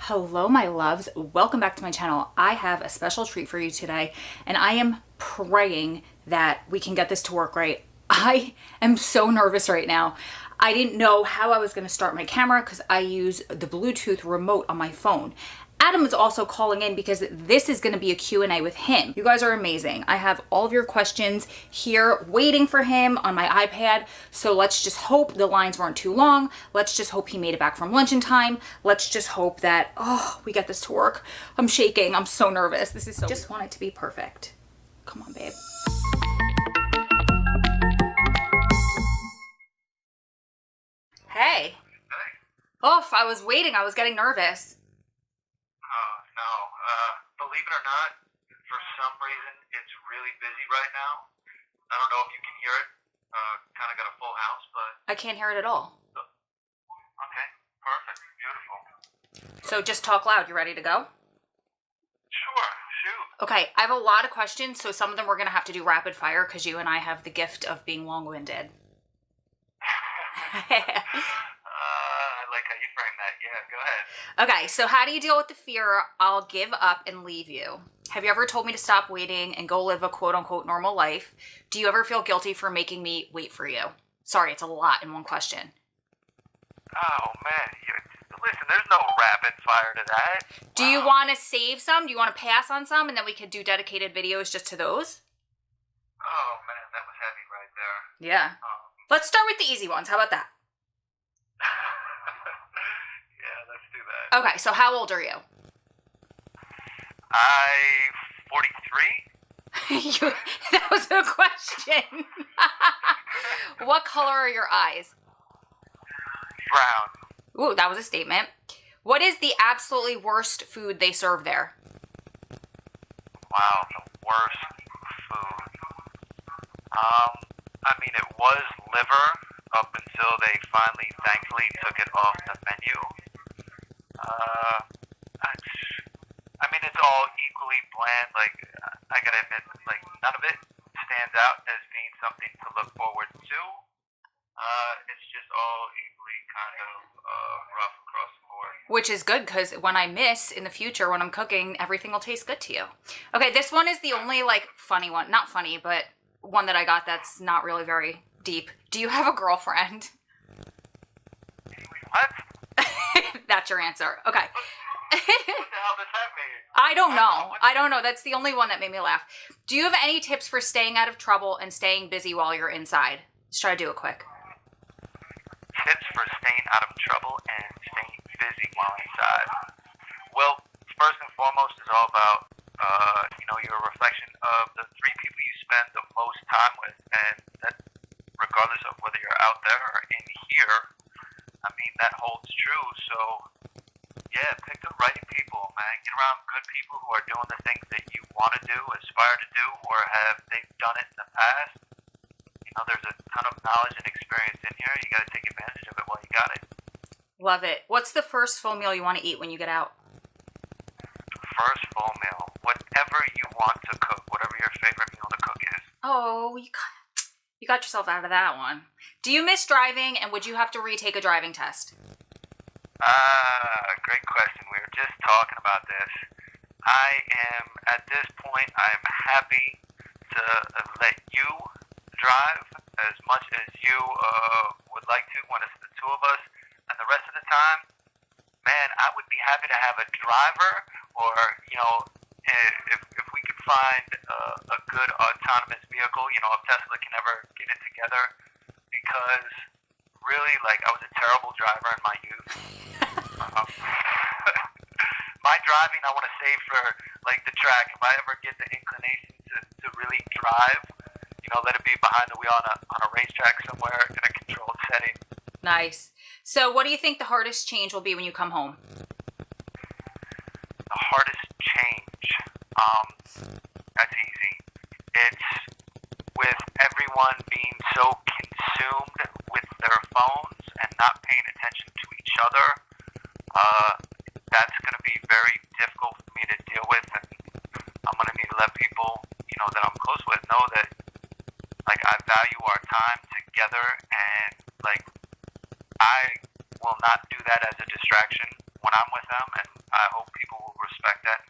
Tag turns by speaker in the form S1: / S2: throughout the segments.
S1: Hello, my loves. Welcome back to my channel. I have a special treat for you today, and I am praying that we can get this to work right. I am so nervous right now. I didn't know how I was going to start my camera because I use the Bluetooth remote on my phone. Adam is also calling in because this is going to be a Q&A with him. You guys are amazing. I have all of your questions here waiting for him on my iPad. So let's just hope the lines weren't too long. Let's just hope he made it back from lunch in time. Let's just hope that, we get this to work. I'm shaking. I'm so nervous. Just want it to be perfect. Come on, babe. Hey. Oh, I was waiting. I was getting nervous.
S2: Believe it or not, for some reason, it's really busy right now. I don't know if you can hear it. Kind of got a full house, but...
S1: I can't hear it at all.
S2: Okay, perfect, beautiful.
S1: So just talk loud. You ready to go?
S2: Sure, shoot.
S1: Okay, I have a lot of questions, so some of them we're going to have to do rapid fire because you and I have the gift of being long-winded.
S2: I like how you frame that. Yeah, go ahead.
S1: Okay, so how do you deal with the fear I'll give up and leave you? Have you ever told me to stop waiting and go live a quote-unquote normal life? Do you ever feel guilty for making me wait for you? Sorry, it's a lot in one question.
S2: Oh, man. Listen, there's no rapid fire to that.
S1: Do you want to save some? Do you want to pass on some? And then we could do dedicated videos just to those?
S2: Oh, man, that was heavy right there.
S1: Yeah. Let's start with the easy ones. How about that?
S2: Yeah, let's do that.
S1: Okay, so how old are you?
S2: I'm 43.
S1: That was a question. What color are your eyes?
S2: Brown.
S1: Ooh, that was a statement. What is the absolutely worst food they serve there?
S2: Wow, the worst food. I mean, it was liver up until they finally, thankfully, took it off the menu. I mean, it's all equally bland. Like, I gotta admit, like, none of it stands out as being something to look forward to. It's just all equally kind of rough across the board.
S1: Which is good, because when I miss in the future, when I'm cooking, everything will taste good to you. Okay, this one is the only, funny one. Not funny, but one that I got that's not really very deep. Do you have a girlfriend?
S2: What?
S1: That's your answer. Okay.
S2: What the hell does that mean?
S1: I don't know. That's the only one that made me laugh. Do you have any tips for staying out of trouble and staying busy while you're inside? Let's try to do it quick.
S2: Tips for staying out of trouble and staying busy while inside. Well, first and foremost is all about, you're a reflection of the three people you spend the most time with, and that, regardless of whether you're out there or in here, I mean, that holds true. So, yeah, pick the right people, man. Get around good people who are doing the things that you want to do, aspire to do, or they've done it in the past. There's a ton of knowledge and experience in here. You got to take advantage of it while you got it.
S1: Love it. What's the first full meal you want to eat when you get out?
S2: First full meal. Whatever you want to cook. Whatever your favorite meal to cook is.
S1: Oh, you got yourself out of that one. Do you miss driving, and would you have to retake a driving test?
S2: Great question. We were just talking about this. At this point, I'm happy to let you drive as much as you would like to when it's the two of us, and the rest of the time, man, I would be happy to have a driver, or if we could find a good autonomous vehicle, if Tesla can ever get it together, because really, I was a terrible driver in my youth. My driving I want to save for the track. If I ever get the inclination to really drive, let it be behind the wheel on a racetrack somewhere in a controlled setting.
S1: Nice. So what do you think the hardest change will be when you come home?
S2: The hardest change? That's easy. It's with everyone being so consumed with their phones and not paying attention to each other. That's going to be very difficult for me to deal with, and I'm going to need to let people, that I'm close with know that I value our time together, and I will not do that as a distraction when I'm with them, and I hope people will respect that,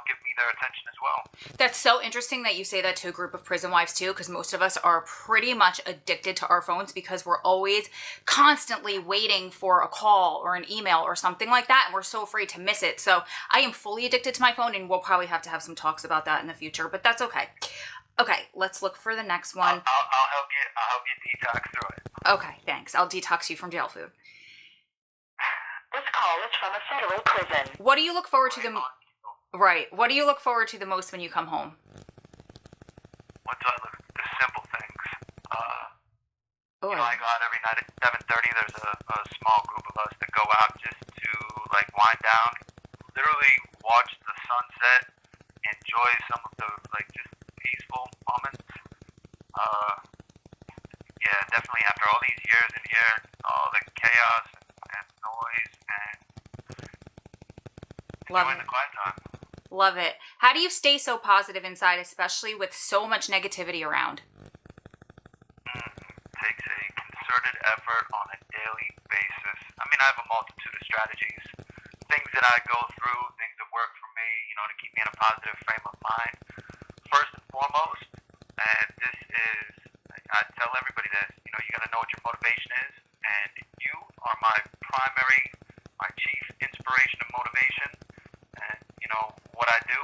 S2: give me their attention as well.
S1: That's so interesting that you say that to a group of prison wives too, because most of us are pretty much addicted to our phones because we're always constantly waiting for a call or an email or something like that, and we're so afraid to miss it. So I am fully addicted to my phone, and we'll probably have to have some talks about that in the future, but that's okay. Okay, let's look for the next one.
S2: I'll help you detox through it.
S1: Okay, thanks. I'll detox you from jail food.
S3: This call is from a federal prison.
S1: What do you look forward to What do you look forward to the most when you come home?
S2: What do I look? The simple things.
S1: Oh,
S2: I go out every night at 7:30. There's a small group of us that go out just to wind down, literally watch the sunset, enjoy some of the just peaceful moments. Yeah, definitely after all these years in here, all the chaos and noise and enjoying the quiet time.
S1: Love it. How do you stay so positive inside, especially with so much negativity around?
S2: Takes a concerted effort on a daily basis. I mean, I have a multitude of strategies, things that I go through, things that work for me, to keep me in a positive frame of mind. First and foremost, and this is, I tell everybody this, you got to know what your motivation is, and you are my chief inspiration and motivation, and, what I do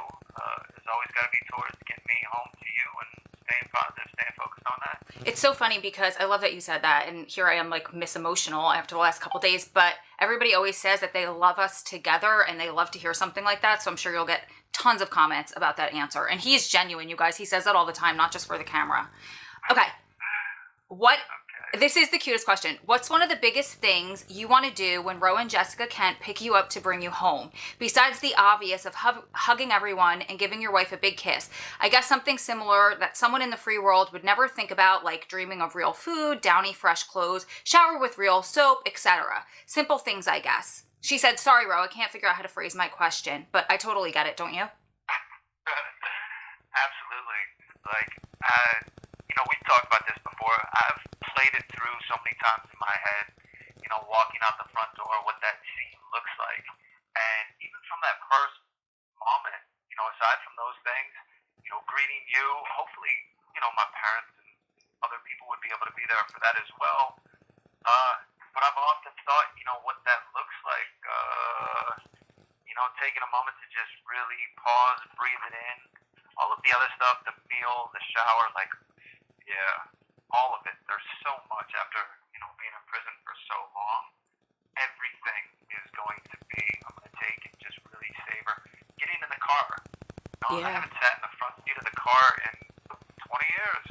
S2: is always got to be towards getting me home to you and staying positive, staying focused on that.
S1: It's so funny because I love that you said that, and here I am Miss Emotional after the last couple days, but everybody always says that they love us together and they love to hear something like that, so I'm sure you'll get tons of comments about that answer. And he's genuine, you guys. He says that all the time, not just for the camera. Okay. This is the cutest question. What's one of the biggest things you want to do when Ro and Jessica Kent pick you up to bring you home? Besides the obvious of hugging everyone and giving your wife a big kiss. I guess something similar that someone in the free world would never think about, like dreaming of real food, downy fresh clothes, shower with real soap, etc. Simple things, I guess. She said, sorry, Ro, I can't figure out how to phrase my question, but I totally get it, don't you?
S2: Absolutely. We've talked about this before. I've played it through so many times in my head, walking out the front door, what that scene looks like. And even from that first moment, aside from those things, greeting you, hopefully, my parents and other people would be able to be there for that as well. But I've often thought, what that looks like, taking a moment to just really pause, breathe it in. All of the other stuff, the meal, the shower, all of it. There's so much after, being in prison for so long. Everything is going to be, I'm going to take and just really savor. Getting in the car. I haven't sat in the front seat of the car in 20 years.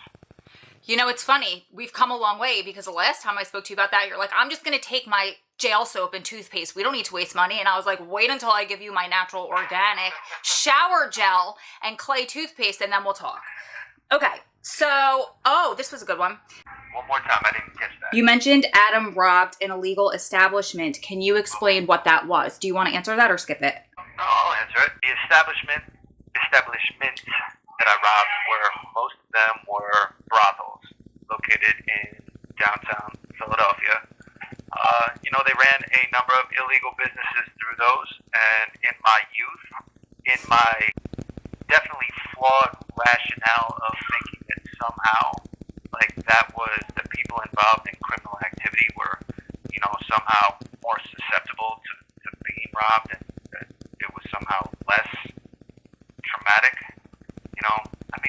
S1: It's funny. We've come a long way because the last time I spoke to you about that, you're like, I'm just going to take my jail soap and toothpaste. We don't need to waste money. And I was like, wait until I give you my natural organic shower gel and clay toothpaste, and then we'll talk. Okay. So, this was a good one.
S2: One more time, I didn't catch that.
S1: You mentioned Adam robbed an illegal establishment. Can you explain what that was? Do you want to answer that or skip it?
S2: No, I'll answer it. The establishments that I robbed most of them were brothels located in downtown Philadelphia. They ran a number of illegal businesses through those, and in my youth, in my definitely flawed rationale of thinking that somehow, that was the people involved in criminal activity were, somehow more susceptible to being robbed, and that it was somehow less traumatic.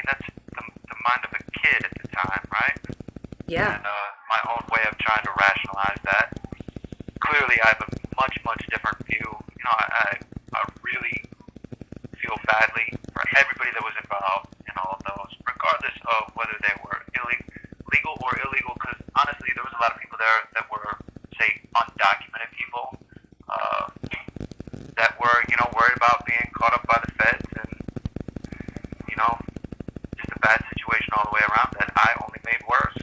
S2: That's the mind of a kid at the time, right?
S1: Yeah.
S2: And my own way of trying to rationalize that. Clearly, I have a much, much different view. I really feel badly for everybody that was involved in all of those, regardless of whether they were legal or illegal, because honestly, there was a lot of people there that were, say, undocumented people that were, worried about being caught up by the feds, and, just a bad situation all the way around that I only made worse.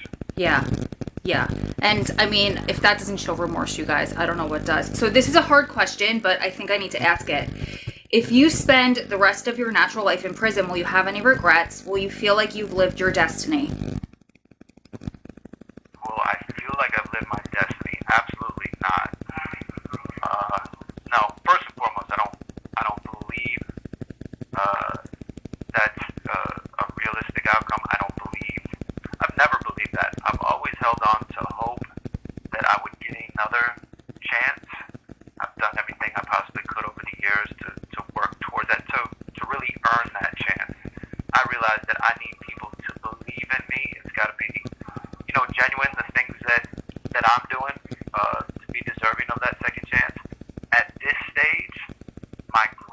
S1: Yeah. And I mean, if that doesn't show remorse, you guys, I don't know what does. So this is a hard question, but I think I need to ask it. If you spend the rest of your natural life in prison, will you have any regrets? Will you feel like you've lived your destiny?
S2: Well, I feel like I've lived my destiny. Absolutely not. No, first and foremost, I don't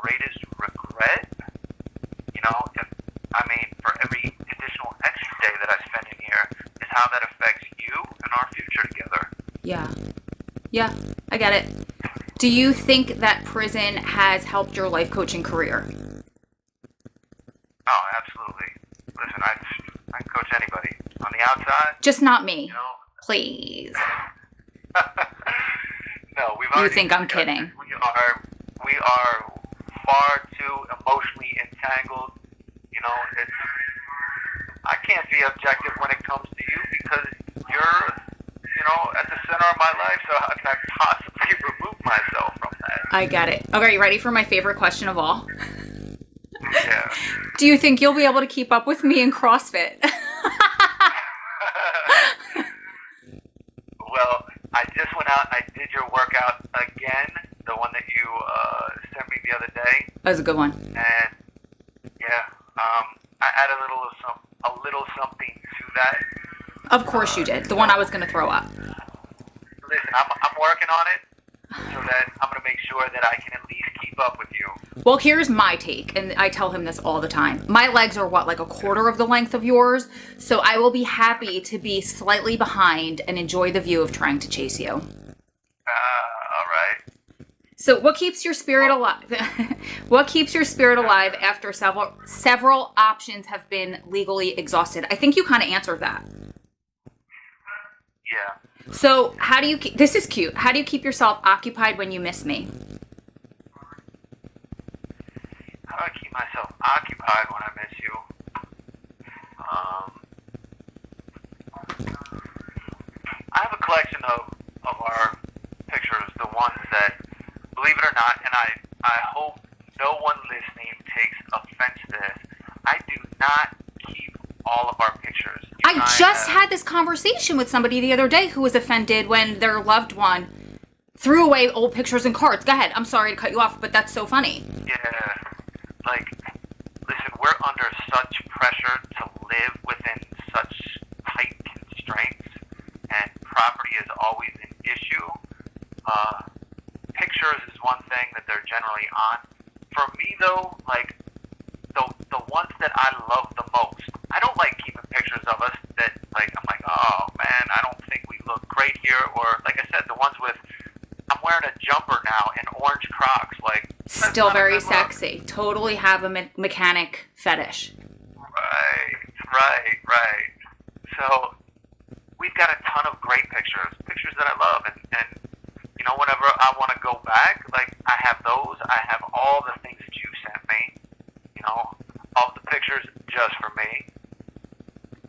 S2: greatest regret, for every additional extra day that I spend in here is how that affects you and our future together.
S1: Yeah, I get it. Do you think that prison has helped your life coaching career?
S2: Oh, absolutely. Listen, I can coach anybody. On the outside...
S1: Just not me. Please.
S2: No, we've
S1: You
S2: already...
S1: think I'm kidding.
S2: We are far too emotionally entangled. I can't be objective when it comes to you because you're, at the center of my life, so how can I possibly remove myself from that?
S1: I get it. Okay, you ready for my favorite question of all?
S2: Yeah.
S1: Do you think you'll be able to keep up with me in CrossFit?
S2: Well, I just went out and I did your workout again, the one that you sent me the other day.
S1: That was a good one.
S2: And I added a little something to that.
S1: Of course you did. The one I was going to throw up.
S2: Listen, I'm working on it so that I'm going to make sure that I can at least keep up with you.
S1: Well, here's my take, and I tell him this all the time. My legs are like a quarter of the length of yours, so I will be happy to be slightly behind and enjoy the view of trying to chase you.
S2: All right.
S1: So what keeps your spirit alive? What keeps your spirit alive after several options have been legally exhausted? I think you kind of answered that.
S2: Yeah.
S1: So how do you this is cute. How do you keep yourself occupied when you miss me?
S2: How do I keep myself occupied when I miss you? I have a collection of our pictures, the ones that, believe it or not, and I hope no one listening takes offense to this, I do not keep all of our pictures.
S1: I just had this conversation with somebody the other day who was offended when their loved one threw away old pictures and cards. Go ahead. I'm sorry to cut you off, but that's so funny.
S2: Yeah. Listen, we're under such pressure to live within such tight constraints, and property is always an issue. Pictures is one thing that they're generally on. For me, though, the ones that I love the most, I don't like keeping pictures of us that, I'm like, oh, man, I don't think we look great here. Or, like I said, the ones with, I'm wearing a jumper now in orange Crocs.
S1: Still very sexy. Totally have a mechanic fetish.
S2: Right. So, we've got a ton of great pictures that I love. And whenever I want to go back, I have those. I have all the things that you sent me. All the pictures just for me.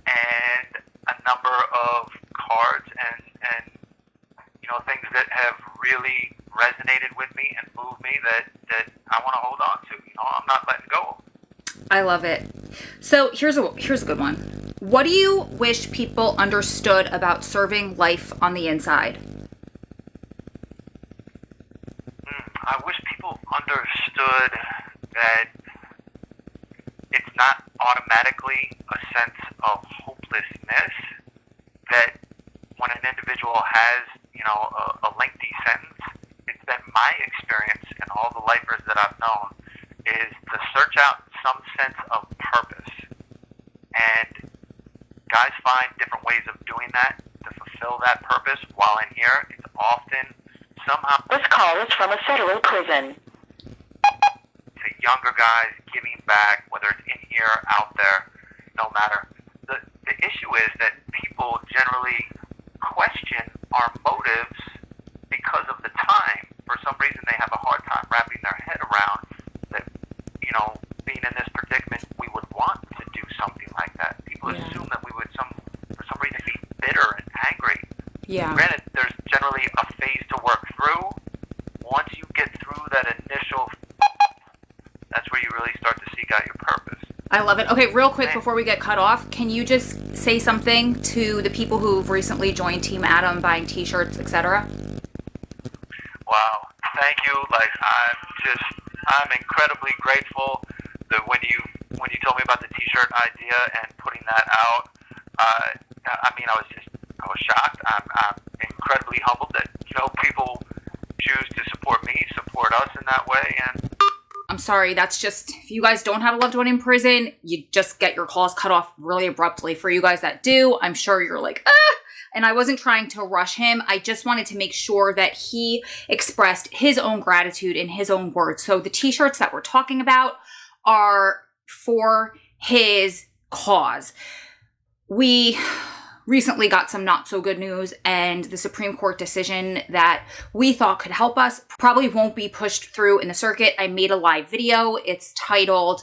S2: And a number of cards and things that have really resonated with me and moved me that I want to hold on to. I'm not letting go.
S1: I love it. So here's a good one. What do you wish people understood about serving life on the inside?
S2: I wish people understood that it's not automatically a sense of hopelessness, that when an individual has, a lengthy sentence, it's been my experience and all the lifers that I've known is to search out some sense of purpose. And guys find different ways of doing that to fulfill that purpose while in here. It's often somehow...
S3: This call is from a federal prison.
S2: To younger guys giving back, whether it's in here or out there, no matter. The issue is that people generally question our motives because of the time. For some reason, they have a hard time wrapping their head around that, being in this predicament, we would want to do something like that. People assume that we would, for some reason, be bitter and angry.
S1: Yeah.
S2: Granted, there's generally a phase to work through. Once you get through that initial, that's where you really start to seek out your purpose.
S1: I love it. Okay, real quick before we get cut off, can you just say something to the people who've recently joined Team Adam, buying T-shirts, etc.?
S2: Wow, thank you. I'm incredibly grateful that when you told me about the T-shirt idea and putting that out, I was shocked. I'm incredibly humbled that people choose to support me, support us in that way, and
S1: I'm sorry, that's just, if you guys don't have a loved one in prison, you just get your calls cut off really abruptly. For you guys that do, I'm sure you're like, ah! And I wasn't trying to rush him. I just wanted to make sure that he expressed his own gratitude in his own words. So the t-shirts that we're talking about are for his cause. We recently got some not so good news, and the Supreme Court decision that we thought could help us probably won't be pushed through in the circuit. I made a live video. It's titled,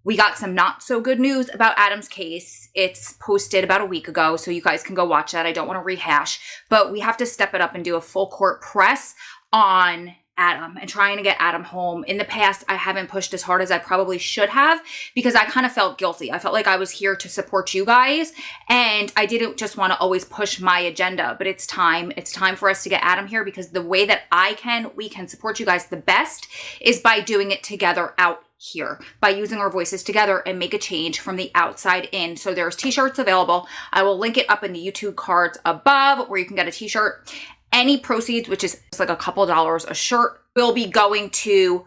S1: "We Got Some Not So Good News About Adam's Case." It's posted about a week ago, so you guys can go watch that. I don't want to rehash, but we have to step it up and do a full court press on Adam and trying to get Adam home. In the past, I haven't pushed as hard as I probably should have because I kind of felt guilty. I felt like I was here to support you guys, and I didn't just want to always push my agenda, but it's time. It's time for us to get Adam here, because the way that we can support you guys the best is by doing it together out here, by using our voices together and make a change from the outside in. So there's t-shirts available. I will link it up in the YouTube cards above where you can get a t-shirt. Any proceeds, which is like a couple dollars a shirt, will be going to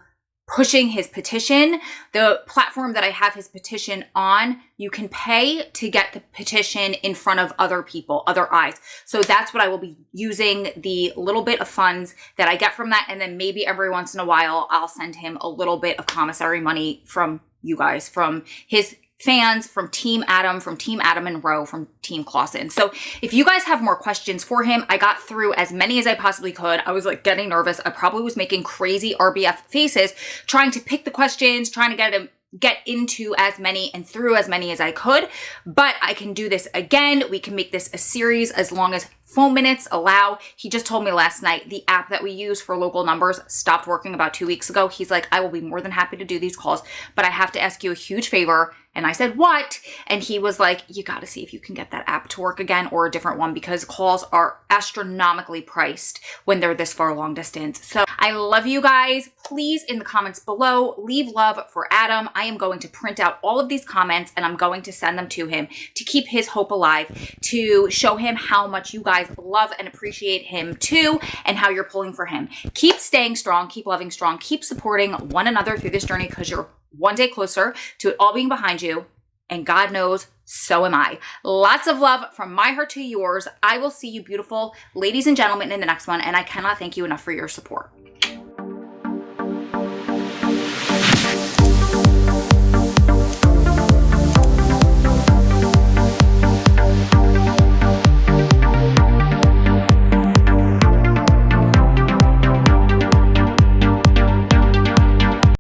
S1: pushing his petition. The platform that I have his petition on, you can pay to get the petition in front of other people, other eyes. So that's what I will be using, the little bit of funds that I get from that. And then maybe every once in a while, I'll send him a little bit of commissary money from you guys, from his fans, from Team Adam and Roe, from Team Clausen. So if you guys have more questions for him, I got through as many as I possibly could. I was like getting nervous. I probably was making crazy RBF faces, trying to pick the questions, trying to get into as many and through as many as I could, but I can do this again. We can make this a series as long as phone minutes allow. He just told me last night the app that we use for local numbers stopped working about 2 weeks ago. He's like, I will be more than happy to do these calls, but I have to ask you a huge favor. And I said, what? And he was like, you got to see if you can get that app to work again, or a different one, because calls are astronomically priced when they're this far long distance. So I love you guys. Please, in the comments below, leave love for Adam. I am going to print out all of these comments and I'm going to send them to him to keep his hope alive, to show him how much you guys love and appreciate him too, and how you're pulling for him. Keep staying strong, keep loving strong, keep supporting one another through this journey, because you're one day closer to it all being behind you. And God knows, so am I. Lots of love from my heart to yours. I will see you beautiful ladies and gentlemen in the next one. And I cannot thank you enough for your support.